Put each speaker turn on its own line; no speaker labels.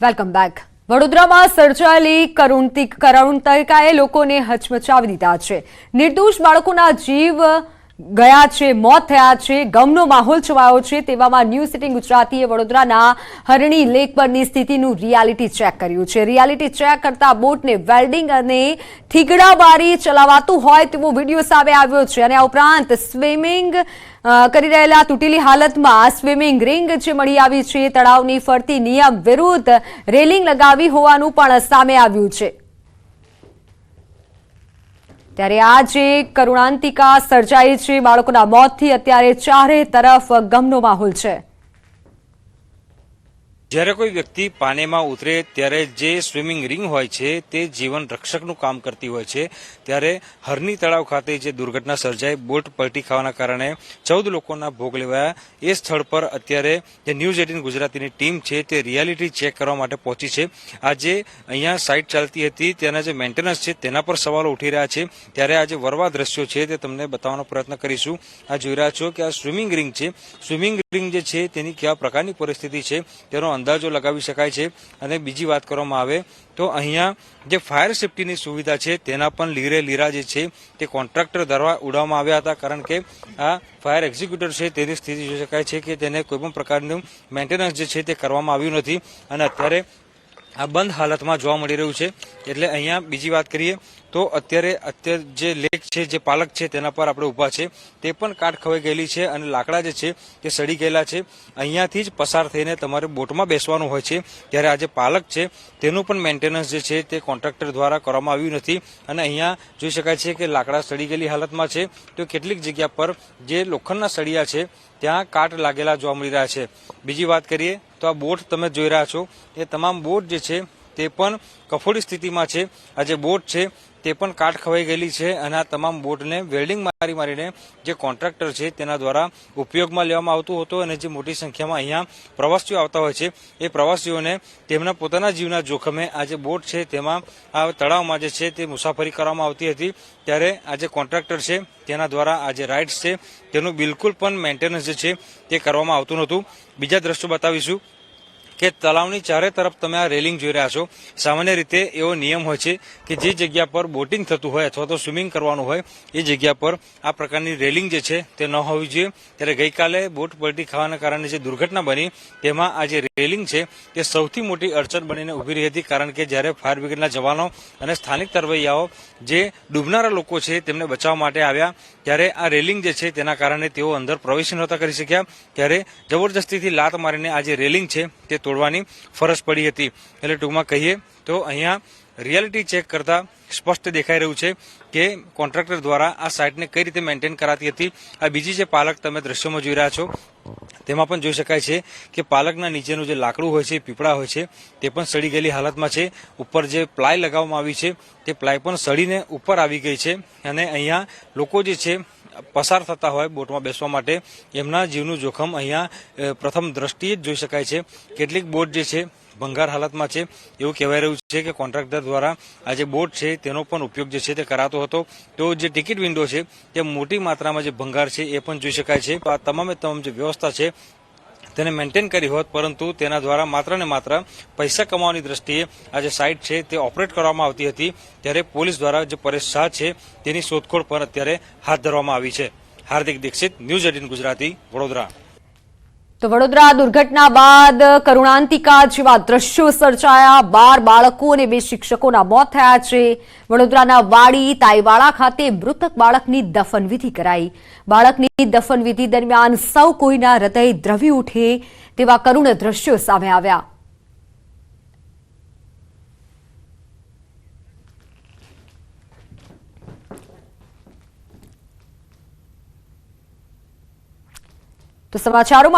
Welcome back. વડોદરામાં સર્જાયેલી કરુણતાએ લોકોને હચમચાવી દીધા છે। નિર્દોષ બાળકોના જીવ ગયા છે, મોત થયા છે, ગમનો માહોલ છવાયો છે। તેવામાં ન્યૂઝ 18 ગુજરાતીએ વડોદરાના હરણી લેક પરની સ્થિતિનું રિયાલિટી ચેક કર્યું છે। રિયાલિટી ચેક કરતા બોટને વેલ્ડિંગ અને થીગડાવારી ચલાવાતું હોય તેવો વિડીયો સામે આવ્યો છે અને આ ઉપરાંત સ્વિમિંગ કરી રહેલા તૂટેલી હાલતમાં સ્વિમિંગ રિંગ જે મળી આવી છે, તળાવની ફરતી નિયમ વિરુદ્ધ રેલિંગ લગાવી હોવાનું પણ સામે આવ્યું છે। ત્યારે આ જે કરુણાંતિકા સર્જાઈ છે, બાળકોના મોતથી અત્યારે ચારે તરફ ગમનો માહોલ છે।
જ્યારે કોઈ વ્યક્તિ પાણીમાં ઉતરે ત્યારે જે સ્વિમિંગ રિંગ હોય છે તે જીવન રક્ષકનું કામ કરતી હોય છે। ત્યારે હરણી તળાવ ખાતે જે દુર્ઘટના સર્જાઈ, બોટ પલટી ખાવાના કારણે 14 લોકોના ભોગ લેવાયા, એ સ્થળ પર અત્યારે જે ન્યૂઝ 18 ગુજરાતીની ટીમ છે તે રિયાલિટી ચેક કરવા માટે પહોંચી છે। આજે અહીંયા સાઇટ ચાલતી હતી, તેના જે મેન્ટેનન્સ છે તેના પર સવાલો ઉઠી રહ્યા છે। ત્યારે આ જે વરવા દ્રશ્યો છે તે તમને બતાવવાનો પ્રયત્ન કરીશું। આ જોઈ રહ્યા છો કે આ સ્વિમિંગ રિંગ છે, સ્વિમિંગ રિંગ જે છે તેની કેવા પ્રકારની પરિસ્થિતિ છે તેનો અંદાજો લગાવી શકાય છે। અને બીજી વાત કરવામાં આવે તો અહીંયા જે ફાયર સેફટીની સુવિધા છે તેના પણ લીરે લીરા જે છે તે કોન્ટ્રાક્ટર દ્વારા ઉડાવવામાં આવ્યા હતા, કારણ કે આ ફાયર એક્ઝિક્યુટર છે તેની સ્થિતિ જોઈ શકાય છે કે તેને કોઈપણ પ્રકારનું મેન્ટેનન્સ જે છે તે કરવામાં આવ્યું નથી અને અત્યારે આ બંધ હાલતમાં જોવા મળી રહ્યું છે। એટલે અહીંયા બીજી વાત કરીએ તો અત્યારે જે લેક છે, જે પાલક છે તેના પર આપણે ઊભા છે, તે પણ કાટ ખવાઈ ગયેલી છે અને લાકડા જે છે તે સડી ગયેલા છે। અહીંયાથી જ પસાર થઈને તમારે બોટમાં બેસવાનું હોય છે। ત્યારે આ જે પાલક છે તેનું પણ મેન્ટેનન્સ જે છે તે કોન્ટ્રાક્ટર દ્વારા કરવામાં આવ્યું નથી અને અહીંયા જોઈ શકાય છે કે લાકડા સડી ગયેલી હાલતમાં છે। તો કેટલીક જગ્યા પર જે લોખંડના સળિયા છે ત્યાં કાટ લાગેલા જોવા મળી રહ્યા છે। બીજી વાત કરીએ તો આ બોટ તમે જોઈ રહ્યા છો, એ તમામ બોટ જે છે તે પણ કફોડી સ્થિતિમાં છે। આ જે બોટ છે તે પણ કાટ ખવાઈ ગયેલી છે અને આ તમામ બોટને વેલ્ડિંગ મારીને જે કોન્ટ્રાક્ટર છે તેના દ્વારા ઉપયોગમાં લેવામાં આવતું હતું અને જે મોટી સંખ્યામાં અહીંયા પ્રવાસીઓ આવતા હોય છે એ પ્રવાસીઓને તેમના પોતાના જીવના જોખમે આ જે બોટ છે તેમાં આ તળાવમાં જે છે તે મુસાફરી કરવામાં આવતી હતી। ત્યારે આ જે કોન્ટ્રાક્ટર છે તેના દ્વારા આ જે રાઇડ્સ છે તેનું બિલકુલ પણ મેન્ટેનન્સ જે છે તે કરવામાં આવતું નહોતું। બીજા દ્રશ્યો બતાવીશું કે તળાવની ચારે તરફ તમે આ રેલિંગ જોઈ રહ્યા છો। સામાન્ય રીતે એવો નિયમ હોય છે કે જે જગ્યા પર બોટિંગ થતું હોય અથવા તો સ્વિમિંગ કરવાનું હોય એ જગ્યા પર આ પ્રકારની રેલિંગ જે છે તે ન હોવી જોઈએ। ત્યારે ગઈકાલે બોટ પલટી ખાવાના કારણે જે દુર્ઘટના બની તેમાં આ જે રેલિંગ છે તે સૌથી મોટી અડચણ બનીને ઉભી રહી હતી, કારણ કે જ્યારે ફાયર બ્રિગેડના જવાનો અને સ્થાનિક તરવૈયાઓ જે ડૂબનારા લોકો છે તેમને બચાવવા માટે આવ્યા ત્યારે આ રેલિંગ જે છે તેના કારણે તેઓ અંદર પ્રવેશ નહોતા કરી શક્યા। ત્યારે જબરજસ્તીથી લાત મારીને આ જે રેલિંગ છે તે તોડવાની ફરજ પડી હતી। એટલે ટૂંકમાં કહીએ તો અહીંયા રિયાલિટી ચેક કરતા સ્પષ્ટ દેખાઈ રહ્યું છે કે કોન્ટ્રાક્ટર દ્વારા આ સાઇટને કઈ રીતે મેન્ટેન કરાતી હતી। આ બીજી જે પાલક તમે દ્રશ્યોમાં જોઈ રહ્યા છો તેમાં પણ જોઈ શકાય છે કે પાલકના નીચેનું જે લાકડું હોય છે, પીપળા હોય છે, તે પણ સડી ગયેલી હાલતમાં છે। ઉપર જે પ્લાય લગાવવામાં આવી છે તે પ્લાય પણ સડીને ઉપર આવી ગઈ છે અને અહીંયા લોકો જે છે પસાર થતા હોય બોટમાં બેસવા માટે એમના જીવનું જોખમ અહીંયા પ્રથમ દ્રષ્ટિએ જ જોઈ શકાય છે। કેટલીક બોટ જે છે ભંગાર હાલતમાં છે એવું કહેવાય રહ્યું છે કે કોન્ટ્રાક્ટર દ્વારા આ જે બોટ છે તેનો પણ ઉપયોગ જે છે તે કરાતો હતો। તો જે ટિકિટ વિન્ડો છે તે મોટી માત્રામાં જે ભંગાર છે એ પણ જોઈ શકાય છે। આ તમામ જે વ્યવસ્થા છે તેને મેન્ટેન કરી હોત, પરંતુ તેના દ્વારા માત્ર ને માત્ર પૈસા કમાવાની દ્રષ્ટિએ આ જે સાઇટ છે તે ઓપરેટ કરવામાં આવતી હતી। ત્યારે પોલીસ દ્વારા જે પરેશ શાહ છે તેની શોધખોળ પર અત્યારે હાથ ધરવામાં આવી છે। હાર્દિક દીક્ષિત, ન્યૂઝ 18 ગુજરાતી, વડોદરા।
તો વડોદરા દુર્ઘટના બાદ કરુણાંતિકા જેવા દ્રશ્યો સર્જાયા। 12 બાળકો અને 2 શિક્ષકોના મોત થયા છે। વડોદરાના વાડી તાઈવાડા ખાતે મૃતક બાળકની દફનવિધિ કરાઈ। બાળકની દફનવિધિ દરમિયાન સૌ કોઈના હૃદય દ્રવી ઉઠે તેવા કરુણ દ્રશ્યો સામે આવ્યા। તો સમાચારોમાં